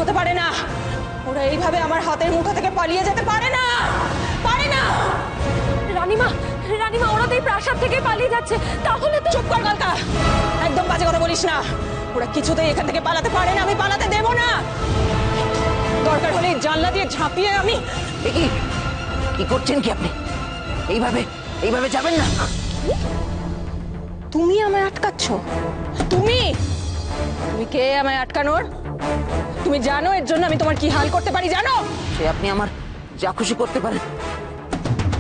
হতে পারে না। ওরা এইভাবে আমার হাতের মুঠো থেকে পালিয়ে যেতে পারে না, পারে না। রানীমা, রানীমা, ওরা তো এই প্রাসাদ থেকে পালিয়ে যাচ্ছে। তাহলে তো চুপ কর কালকা, একদম বাজে কথা বলিস না। ওরা কিছুতেই এখান থেকে পালাতে পারে না, আমি পালাতে দেব না। দরকার হলে জানলা দিয়ে ঝাঁপিয়ে আমি। কি করছেন কি আপনি? এইভাবে এইভাবে যাবেন না। তুমি আমায় আটকাচ্ছ? তুমি তুমি কে আমায় আটকানোর? তুমি জানো এর জন্য আমি তোমার কি হাল করতে পারি জানো? সে আপনি আমার যা খুশি করতে পারেন,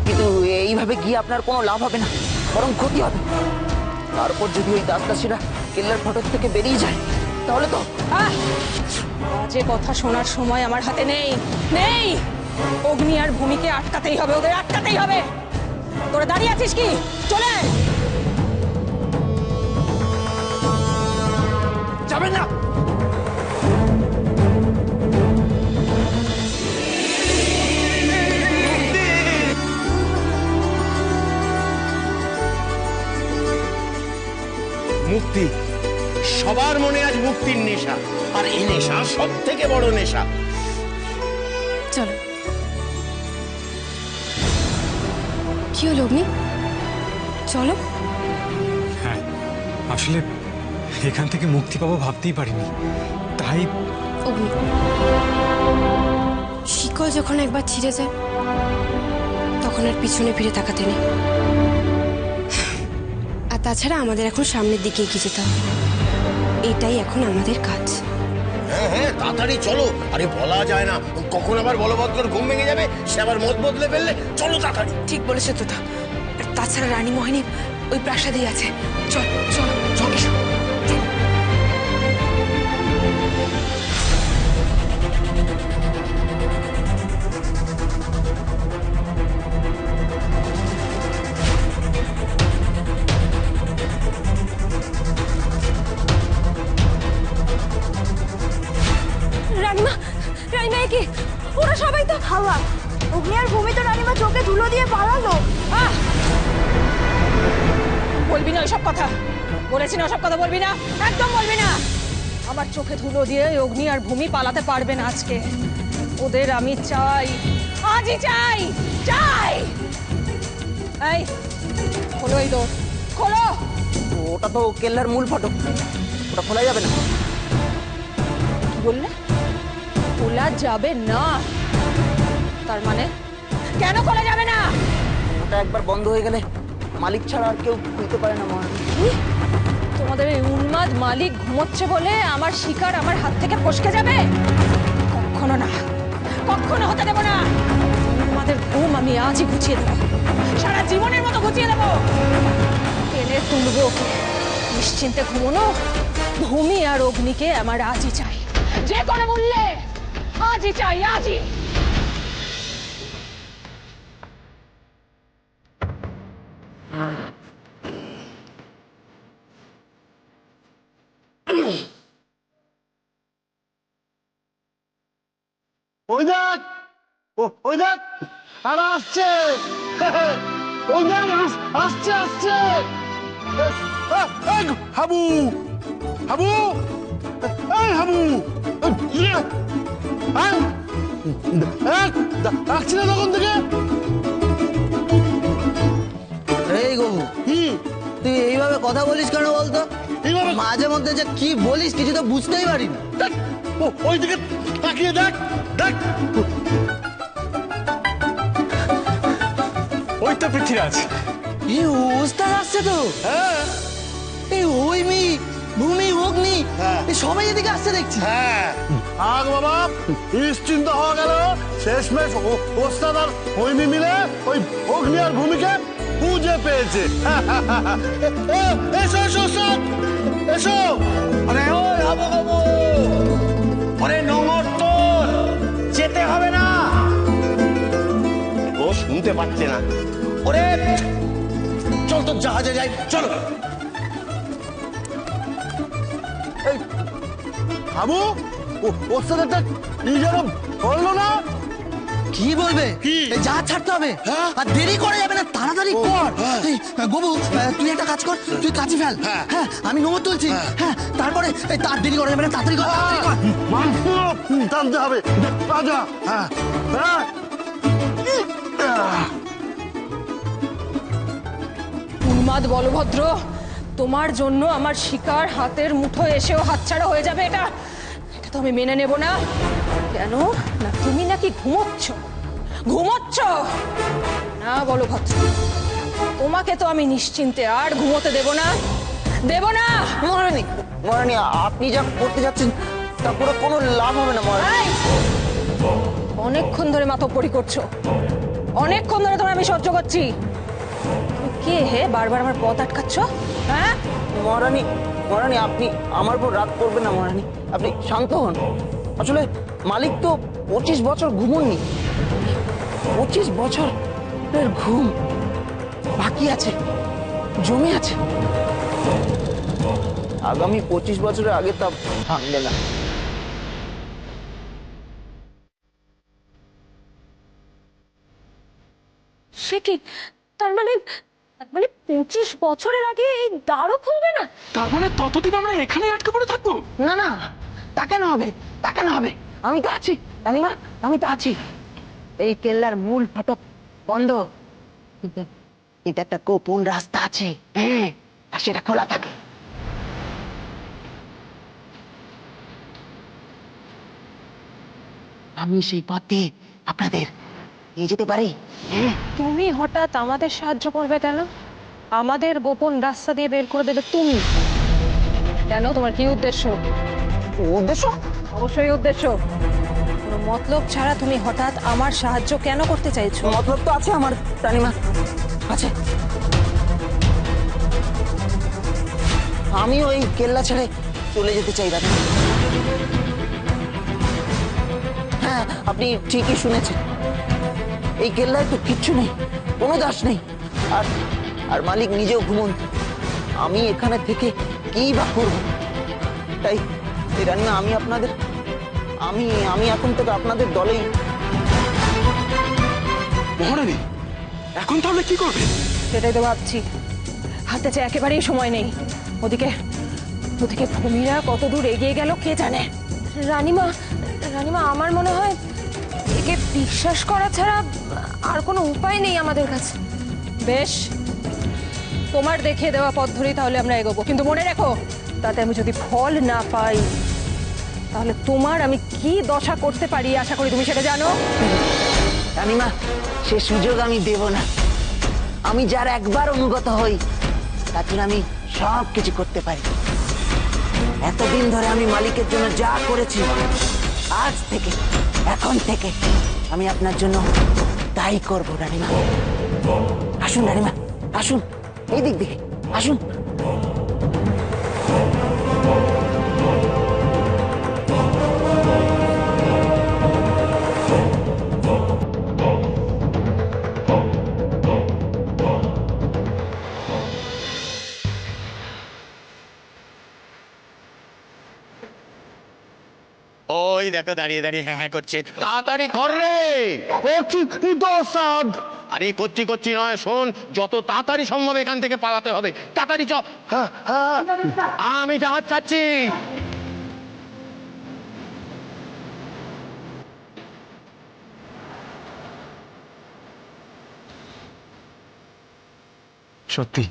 কিন্তু এইভাবে গিয়ে আপনার কোনো লাভ হবে না, বরং ক্ষতি হবে। তারপর যদি ওই দাসদাসীরা কেল্লার ফটক থেকে বেরিয়ে যায় তাহলে তো। বাজে কথা শোনার সময় আমার হাতে নেই, নেই। অগ্নি আর ভূমিকে আটকাতেই হবে, ওদের আটকাতেই হবে। তোরা দাঁড়িয়ে আছিস কি? চলে যাবেন না। মুক্তি, সবার মনে আজ মুক্তির নেশা, আর এই নেশা সব থেকে বড় নেশা। চলো। কি হলো অগ্নি? চলো। হ্যাঁ, আসলে এখান থেকে মুক্তি পাবো ভাবতেই পারিনি, তাই। অগ্নি, শিকল যখন একবার ছিঁড়ে যায় তখন আর পিছনে ফিরে তাকাতে নেই। আর তাছাড়া আমাদের এখন সামনের দিকে এগিয়ে যেতে হবে, এটাই এখন আমাদের কাজ। হ্যাঁ হ্যাঁ, তাড়াতাড়ি চলো। আরে বলা যায় না, কখন আবার বলবৎকর ঘুম ভেঙে যাবে, সে আবার মত বদলে ফেললে। চলো তাড়াতাড়ি। ঠিক বলেছে তো। তাছাড়া রানী মোহিনী ওই প্রাসাদেই আছে। চল চল চল। রানীমা, রানীমা, কি ওরা সবাই তো হাওয়া। অগ্নি আর ভূমি তো রানীমা চোখে ধুলো দিয়ে পালালো। বলবি না ওইসব কথা, বলেছি না ওসব কথা বলবি না, একদম বলবি না। আমার চোখে ধুলো দিয়ে অগ্নি আর ভূমি পালাতে পারবে না আজকে। ওদের আমি চাই, আজই চাই, চাই। এই খোলো এই দোর, খোলো। ওটা তো কেল্লার মূল ফটক, ওটা খোলা যাবে না। কি বললে? খোলা যাবে না? তার মানে কেন খোলা যাবে না? ওটা একবার বন্ধ হয়ে গেলে মালিক ছাড়া আর কেউ খুলতে পারে না মহারানী। তোমাদের এই উন্মাদ মালিক ঘুমোচ্ছে বলে আমার শিকার আমার হাত থেকে ফসকে যাবে? কখনো না, কখনো হতে দেব না। তোমাদের ঘুম আমি আজই গুছিয়ে দেবো, সারা জীবনের মতো গুছিয়ে দেবো। টেনে তুলবো, নিশ্চিন্তে ঘুমোনো ভূমি আর অগ্নিকে আমার আজই চাই, যে কোনো মূল্যে আজই চাই, আজই। ওই দেখ, ওই দেখ, আর আসছে। ওই দেখ, আসছে আসছে। হাবু, হাবু, এই হাবু, ডাকছি না তখন থেকে। এই গবু, তুই এইভাবে কথা বলিস কেন বলতো? এইভাবে মাঝে মধ্যে যে কি বলিস কিছু তো বুঝতেই পারি না। ওই দিকে তাকিয়ে দেখ, দেখ। ওই তো পৃথ্বীরাজ। এই ওস্তাদ আসছে তো। হ্যাঁ এই ওই মি ভূমি অগ্নি হ্যাঁ। এই সবাই এদিকে আসছে দেখছি। হ্যাঁ, আগ বাবা নিশ্চিন্ত হওয়া গেল। শেষমেশ ওস্তাদ আর হৈমি মিলে ওই অগ্নি আর ভূমিকে খুঁজে পেয়েছে। এসো এসো ওস্তাদ, এসো। আরে ওই হাবু হাবু, ওরে নোংর তোর, যেতে হবে না। ও শুনতে পাচ্ছে না। ওরে চল তো জাহাজে যাই, চলো। হাবু, ওস্তাদ একটা নিজের বললো না। কি বলবে কি? এই জাহাজ ছাড়তে হবে হ্যাঁ? আর দেরি করা যাবে না, তাড়াতাড়ি ও, কর। হ্যাঁ। এই, গবু তুই একটা কাজ কর, তুই কাজই ফেল। হ্যাঁ। হ্যাঁ আমি নোংর তুলছি। হ্যাঁ। হ্যাঁ তারপরে এই তার দেরি করা যাবে না, তাড়াতাড়ি কর, তাড়াতাড়ি কর। মাংস টানতে হবে রাজা। হ্যাঁ হ্যাঁ উন্মাদ বলভদ্র, তোমার জন্য আমার শিকার হাতের মুঠোয় এসেও হাতছাড়া হয়ে যাবে, এটা এটা তো আমি মেনে নেব না। কেন না তুমি নাকি ঘুমোচ্ছ? ঘুমোচ্ছ না বলভদ্র, তোমাকে তো আমি নিশ্চিন্তে আর ঘুমোতে দেব না, দেব না। মহারানী, মহারানী আপনি যা করতে যাচ্ছেন তা করে কোনো লাভ হবে না মহারানী। এই, অনেকক্ষণ ধরে মাতব্বরি করছো, অনেকক্ষণ ধরে তোমার আমি সহ্য করছি। তুমি কে হে বারবার আমার পথ আটকাচ্ছ? হ্যাঁ মহারানী, মহারানী আপনি আমার উপর রাগ করবেন না মহারানী, আপনি শান্ত হন। আসলে মালিক তো 25 বছর ঘুমোননি, 25 বছরের ঘুম বাকি আছে, জমে আছে। আগামী 25 বছরের আগে তা ভাঙবে না। সে কি? তার মানে 25 বছরের আগে এই দ্বারও খুলবে না? তার মানে ততদিন আমরা এখানে আটকে পড়ে থাকবো? না না, তা কেন হবে, তা কেন হবে? আমি তো আছি রানীমা, আমি তো আছি। এই কেল্লার মূল ফটক বন্ধ, এটা একটা গোপন রাস্তা আছে, হ্যাঁ, আর সেটা খোলা থাকে। আমি সেই পথে আপনাদের নিয়ে যেতে পারি। হ্যাঁ, তুমি হঠাৎ আমাদের সাহায্য করবে কেন? আমাদের গোপন রাস্তা দিয়ে বের করে দেবে তুমি কেন? তোমার কি উদ্দেশ্য? উদ্দেশ্য? অবশ্যই উদ্দেশ্য। কোনো মতলব ছাড়া তুমি হঠাৎ আমার সাহায্য কেন করতে চাইছো? মতলব তো আছে আমার রানীমা, আছে। আমিও এই কেল্লা ছেড়ে চলে যেতে চাই রানীমা। হ্যাঁ আপনি ঠিকই শুনেছেন, এই কেল্লায় তো কিচ্ছু নেই, কোনো দাস নেই, আর আর মালিক নিজেও ঘুমন। আমি এখানে থেকে কি বা করব? তাই এই রানীমা আমি আপনাদের আমি আমি এখন থেকে আপনাদের দলেই। মহারানী, এখন তাহলে কি করবে? সেটাই তো ভাবছি, হাতে যে একেবারেই সময় নেই। ওদিকে ওদিকে ভূমিরা কত দূর এগিয়ে গেল কে জানে। রানীমা, রানীমা আমার মনে হয় একে বিশ্বাস করা ছাড়া আর কোনো উপায় নেই আমাদের কাছে। বেশ, তোমার দেখিয়ে দেওয়া পথ ধরেই তাহলে আমরা এগোবো, কিন্তু মনে রেখো তাতে আমি যদি ফল না পাই তাহলে তোমার আমি কি দশা করতে পারি আশা করি তুমি সেটা জানো। রানীমা, সে সুযোগ আমি দেব না। আমি যার একবার অনুগত হই তার জন্য আমি সব কিছু করতে পারি। এতদিন ধরে আমি মালিকের জন্য যা করেছি, আজ থেকে এখন থেকে আমি আপনার জন্য তাই করব রানীমা। আসুন রানীমা, আসুন এই দিক দিকে আসুন। ওই দেখো দাঁড়িয়ে দাঁড়িয়ে হ্যাঁ হ্যাঁ করছে, তাড়াতাড়ি কর রে। আরে করছি করছি নয়, শোন, যত তাড়াতাড়ি সম্ভব এখান থেকে পালাতে হবে, তাড়াতাড়ি চ। আমি জাহাজ চাচ্ছি। সত্যি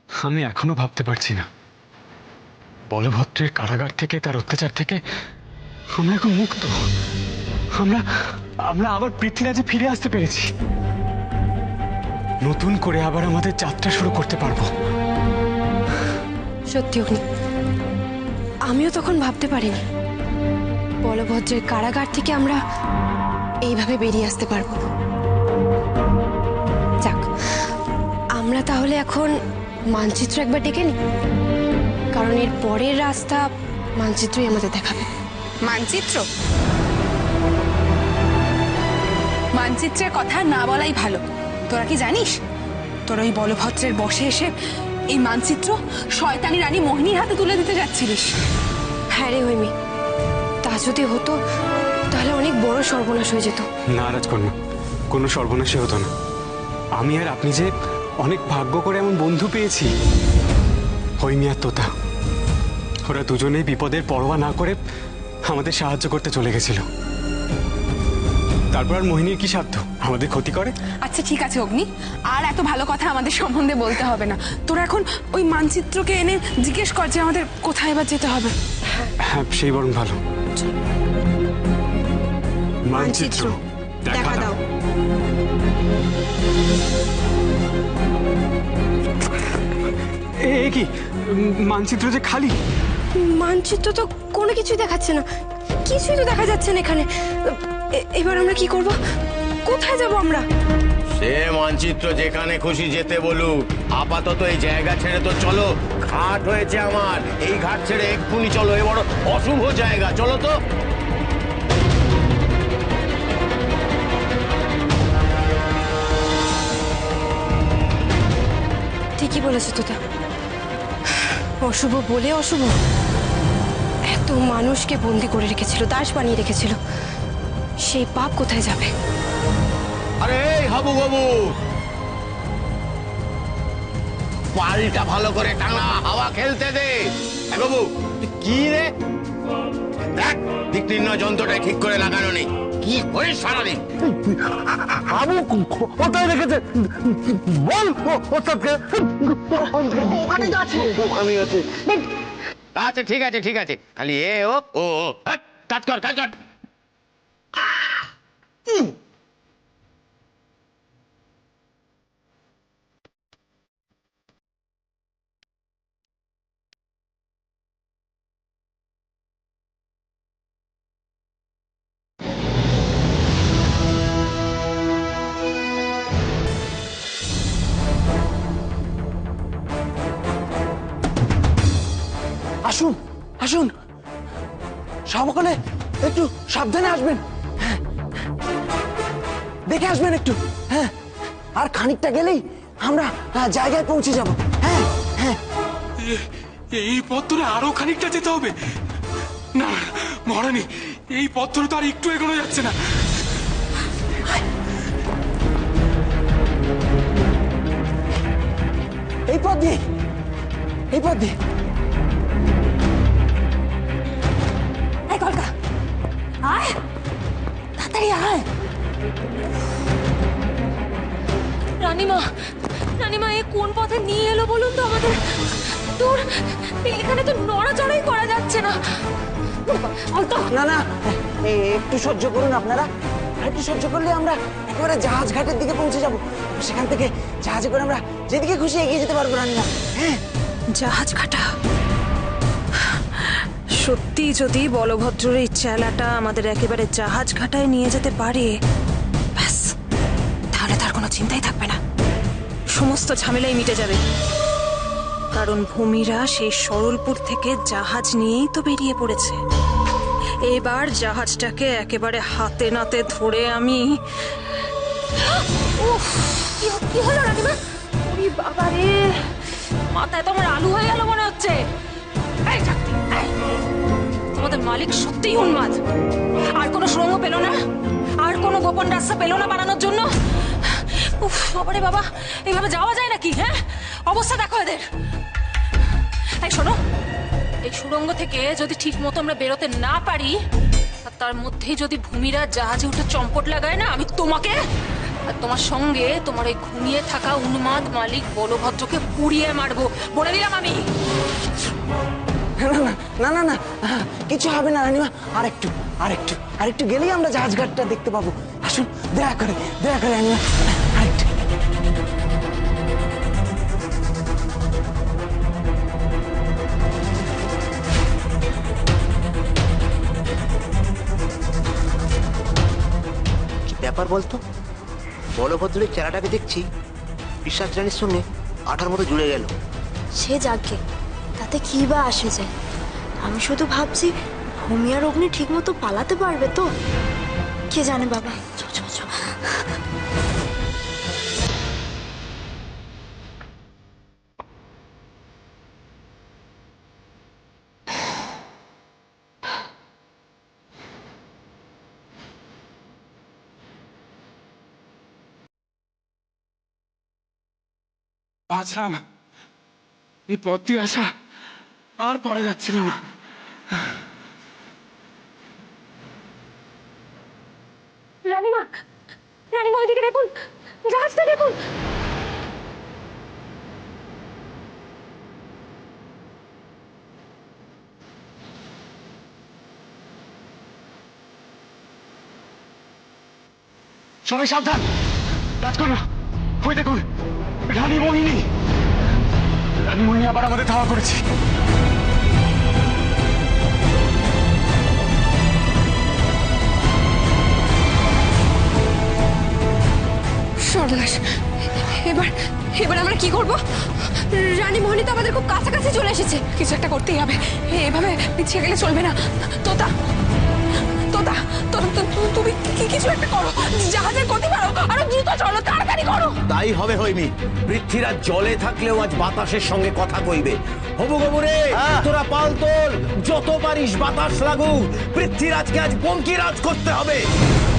আমি এখনো ভাবতে পারছি না, বলভদ্রের কারাগার থেকে, তার অত্যাচার থেকে আমরা এখন মুক্ত। আমরা আমরা আবার পৃথ্বীরাজে ফিরে আসতে পেরেছি, নতুন করে আবার আমাদের যাত্রা শুরু করতে পারবো। সত্যি অগ্নি, আমিও তখন ভাবতে পারিনি বলভদ্রের কারাগার থেকে আমরা এইভাবে বেরিয়ে আসতে পারবো। যাক, আমরা তাহলে এখন মানচিত্র একবার ডেকে নিই, কারণ এর পরের রাস্তা মানচিত্রই আমাদের দেখাবে। মানচিত্র? মানচিত্রের কথা না বলাই ভালো। তোরা কি জানিস, তোরা ওই বলভদ্রের বশে এসে এই মানচিত্র শয়তানি রানী মোহিনীর হাতে তুলে দিতে যাচ্ছিলিস? হ্যাঁ রে হৈমি, তা যদি হতো তাহলে অনেক বড় সর্বনাশ হয়ে যেত। না রাজকন্যা, কোনো সর্বনাশই হতো না। আমি আর আপনি যে অনেক ভাগ্য করে এমন বন্ধু পেয়েছি। হৈমি আর তোতা, ওরা দুজনেই বিপদের পরোয়া না করে আমাদের সাহায্য করতে চলে গেছিল। তারপর আর মোহিনীর কি সাধ্য আমাদের ক্ষতি করে? আচ্ছা ঠিক আছে অগ্নি, আর এত ভালো কথা আমাদের সম্বন্ধে বলতে হবে না। তোরা এখন ওই মানচিত্রকে এনে জিজ্ঞেস কর যে আমাদের কোথায় এবার যেতে হবে। হ্যাঁ, সেই বরং ভালো। মানচিত্র দেখা দাও। এ কি মানচিত্র যে খালি? মানচিত্র তো কোনো কিছুই দেখাচ্ছে না, কিছুই তো দেখা যাচ্ছে না এখানে। এবার আমরা কি করব? কোথায় যাব আমরা? সে মানচিত্র যেখানে খুশি যেতে বলুক, আপাতত এই জায়গা ছেড়ে তো চলো। ঘাট হয়েছে আমার, এই ঘাট ছেড়ে এক্ষুনি চলো। এ বড় অশুভ জায়গা, চলো তো। ঠিকই বলেছে তোতা, অশুভ বলে অশুভ। এত মানুষকে বন্দি করে রেখেছিল, দাস বানিয়ে রেখেছিল, সেই পাপ কোথায় যাবে? আরে এই হাবু বাবু, পালটা ভালো করে টানা, হাওয়া খেলতে দে। এ বাবু, কি রে? দেখ, দিক নির্ণয় যন্ত্রটা ঠিক করে লাগানো নেই। কি করে সারাদিন? হাবু কোথায় রেখেছে বল ওস্তাদকে। ওখানে তো আছে। আমি আছি। আচ্ছা ঠিক আছে ঠিক আছে, খালি এ ও ও ও, হাট, কাজ কর কাজ কর। আসুন আসুন, সকলে একটু সাবধানে আসবেন। হ্যাঁ, দেখে আসবেন একটু। হ্যাঁ, আর খানিকটা গেলেই আমরা জায়গায় পৌঁছে যাব। হ্যাঁ হ্যাঁ। এই পথ ধরে আরো খানিকটা যেতে হবে। না মহারানী, এই পথ ধরে তো আর একটু এগোনো যাচ্ছে না। এই পথ দিয়ে, এই পথ দিয়ে। এই কলকা, আয় তাড়াতাড়ি আয়। রানীমা, রানীমা, এ কোন পথে নিয়ে এলো বলুন তো আমাদের? দূর, এখানে তো নড়াচড়াই করা যাচ্ছে না। না না, একটু সহ্য করুন আপনারা। একটু সহ্য করলে আমরা একেবারে জাহাজ ঘাটের দিকে পৌঁছে যাব। সেখান থেকে জাহাজে করে আমরা যেদিকে খুশি এগিয়ে যেতে পারবো রানীমা। হ্যাঁ, জাহাজ ঘাটা? সত্যি যদি বলভদ্রের এই চেলাটা আমাদের একেবারে জাহাজ ঘাটায় নিয়ে যেতে পারে, ব্যাস, তাহলে তার কোনো চিন্তাই থাকবে না, সমস্ত ঝামেলাই মিটে যাবে। কারণ ভূমিরা সেই সরলপুর থেকে জাহাজ নিয়েই তো বেরিয়ে পড়েছে। এবার জাহাজটাকে একেবারে হাতে নাতে ধরে আমি। উফ, কি হলো রানীমা? ওরে বাবা রে, মাথায় তো আমার আলু হয়ে গেল মনে হচ্ছে। এই চাকরি, এই, তোমাদের মালিক সত্যিই উন্মাদ। আর কোনো সুড়ঙ্গ পেল না, আর কোনো গোপন রাস্তা পেল না বানানোর জন্য। উফ বাবারে বাবা, এইভাবে যাওয়া যায় নাকি? হ্যাঁ, অবস্থা দেখো এদের। এই শোনো, এই সুড়ঙ্গ থেকে যদি ঠিক মতো আমরা বেরোতে না পারি, আর তার মধ্যেই যদি ভূমিরা জাহাজে উঠে চম্পট লাগায় না, আমি তোমাকে আর তোমার সঙ্গে তোমার এই ঘুমিয়ে থাকা উন্মাদ মালিক বলভদ্রকে পুড়িয়ে মারবো, বলে দিলাম আমি। না না না, কিছু হবে না রানীমা। আরেকটু আরেকটু আরেকটু গেলেই আমরা জাহাজ ঘাটটা দেখতে পাবো। আসুন, দয়া করে রানীমা, আরেকটু। কি ব্যাপার বলতো? বলভদ্রের চেহারাটাকে দেখছি বিশ্বাস রানীর সঙ্গে আঠার মতো জুড়ে গেল। সে যাকে, তাতে কি বা আসে যায়? আমি শুধু ভাবছি ভূমি আর অগ্নি ঠিক মতো পালাতে পারবে তো? কে জানে বাবা। চো চো চো। বাঁচলাম। এই পথ দিয়ে আসা আর পড়ে যাচ্ছিল না। রানীমা, রানীমা ওইদিকে দেখুন, জাহাজটা দেখুন। সবাই সাবধান, রাজকন্যা ওই দেখুন, রানী মোহিনী। রানী মোহিনী আবার আমাদের ধাওয়া করেছে। সর্বনাশ, এবার এবার আমরা কি করব? রানী মোহিনী তো আমাদের খুব কাছাকাছি চলে এসেছে। কিছু একটা করতেই হবে, এভাবে পিছিয়ে গেলে চলবে না। তোতা তোতা তুমি কিছু একটা করো, জাহাজের গতি বাড়াও, আরো দ্রুত চলো, তাড়াতাড়ি করো। তাই হবে হৈমি। পৃথ্বীরাজ জলে থাকলেও আজ বাতাসের সঙ্গে কথা কইবে। হবু গোবরে তোরা পাল তোল, যত পারিস বাতাস লাগুক, পৃথ্বীরাজকে আজ বঙ্কিরাজ করতে হবে।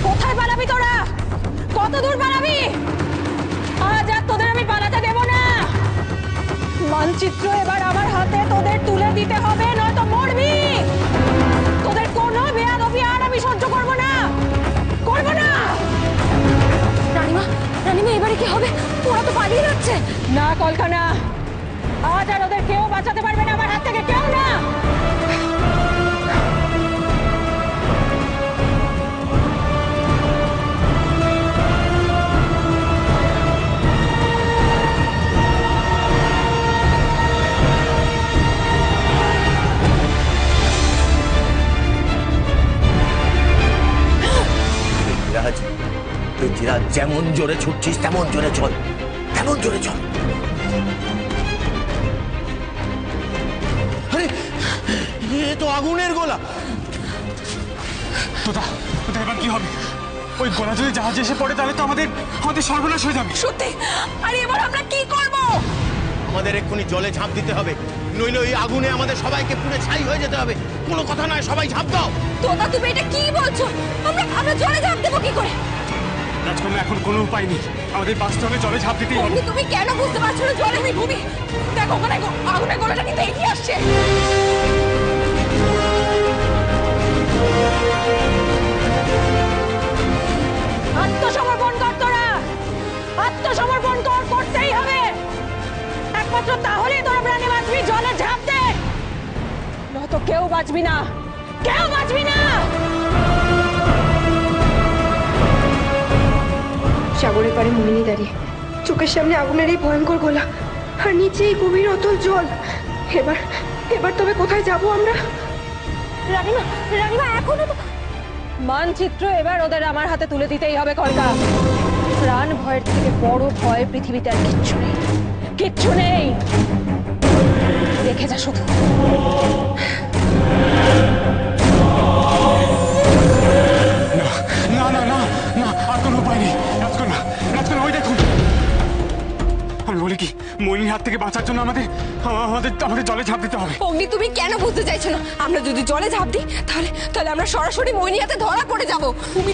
কোথায় পালাবি তোরা? কত দূর পালাবি? আজ আর তোদের আমি পালাতে দেব না। মানচিত্র এবার আমার হাতে তোদের তুলে দিতে হবে, নয়তো মরবি। তোদের কোনো বেয়াদবি আর আমি সহ্য করব না, করব না। রানীমা, রানীমা এবারে কি হবে? ওরা তো পালিয়ে যাচ্ছে। না কল্পনা, আজ আর ওদের কেউ বাঁচাতে পারবে না আমার হাত থেকে, কেউ না। পৃথ্বীরাজ, পৃথ্বীরাজ যেমন জোরে ছুটছিস তেমন জোরে চল, তেমন জোরে চল। আরে এ তো আগুনের গোলা। তোতা তোতা এবার কি হবে? ওই গোলা যদি জাহাজে এসে পড়ে তাহলে তো আমাদের সর্বনাশ হয়ে যাবে। সত্যি, আরে এবার আমরা কি করব? আমাদের এক্ষুনি জলে ঝাঁপ দিতে হবে, নইলে ওই আগুনে আমাদের সবাইকে পুড়ে ছাই হয়ে যেতে হবে। কোনো কথা নয়, সবাই ঝাঁপ দাও। তোতা তুমি এটা কি বলছো? আমরা জলে ঝাঁপ দেবো কি করে? রাজকন্যা এখন কোনো উপায় নেই, আমাদের বাঁচতে হলে জলে ঝাঁপ দিতেই হবে। তুমি কেন বুঝতে পারছো না জলে আমি ঘুমি? দেখো ওখানে আগুনের গোলাটা কিন্তু এগিয়ে আসছে। আত্মসমর্পণ কর তোরা, আত্মসমর্পণ কর, করতেই হবে। একমাত্র তাহলেই তোরা প্রাণী বাঁচবি। জলে ঝাঁপ দে, নয়তো কেউ বাঁচবি না, কেউ বাঁচবি না। সাগরের পাড়ে মোহিনী দাঁড়িয়ে, চোখের সামনে আগুনের এই ভয়ঙ্কর গোলা, আর নিচে এই গভীর অতল জল। এবার এবার তবে কোথায় যাব আমরা? রানীমা, রানীমা এখনো তো মানচিত্র এবার ওদের আমার হাতে তুলে দিতেই হবে কলকা। প্রাণ ভয়ের থেকে বড় ভয় পৃথিবীতে আর কিচ্ছু নেই, কিচ্ছু নেই। দেখে যা শুধু। না না না না, আর কোনো উপায় নেই। রাজকন্যা, রাজকন্যা ওই দেখুন। আমি বলি কি, মোহিনীর হাত থেকে বাঁচার জন্য আমাদের আমাদের আমাদের জলে ঝাঁপ দিতে হবে। অগ্নি তুমি কেন বুঝতে চাইছো না? আমরা যদি জলে ঝাঁপ দিই তাহলে আমরা সরাসরি মোহিনীর হাতে ধরা পড়ে যাব।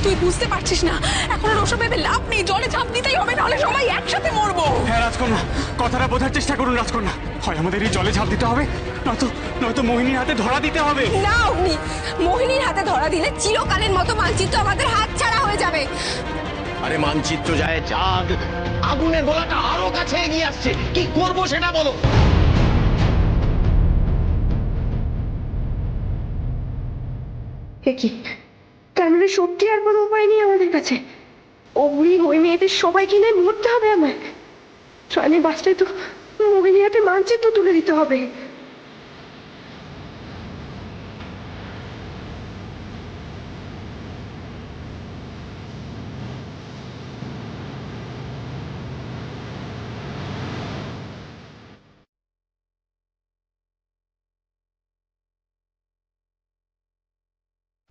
তুই বুঝতে পারছিস না? এখন আর ওসব ভেবে লাভ নেই, জলে ঝাঁপ দিতেই হবে, নাহলে সবাই একসাথে মরবো। হ্যাঁ রাজকন্যা, কথাটা বোঝার চেষ্টা করুন রাজকন্যা। হয় আমাদের এই জলে ঝাঁপ দিতে হবে, নয়তো নয়তো মোহিনীর হাতে ধরা দিতে হবে। না অগ্নি, মোহিনীর হাতে ধরা দিলে চিরকালের মতো মানচিত্র আমাদের হাত ছাড়া হয়ে যাবে। আরে মানচিত্র যায় যাক, আগুনের গোলাটা আরো কাছে এগিয়ে আসছে, কি করব সেটা বলো। কি তার মানে সত্যি আর কোনো উপায় নেই আমাদের কাছে? অগ্নি ওই মেয়েদের সবাইকে নিয়ে মরতে হবে আমায়। প্রাণে বাঁচলে তো মোহিনীর হাতে মানচিত্র তুলে দিতে হবে।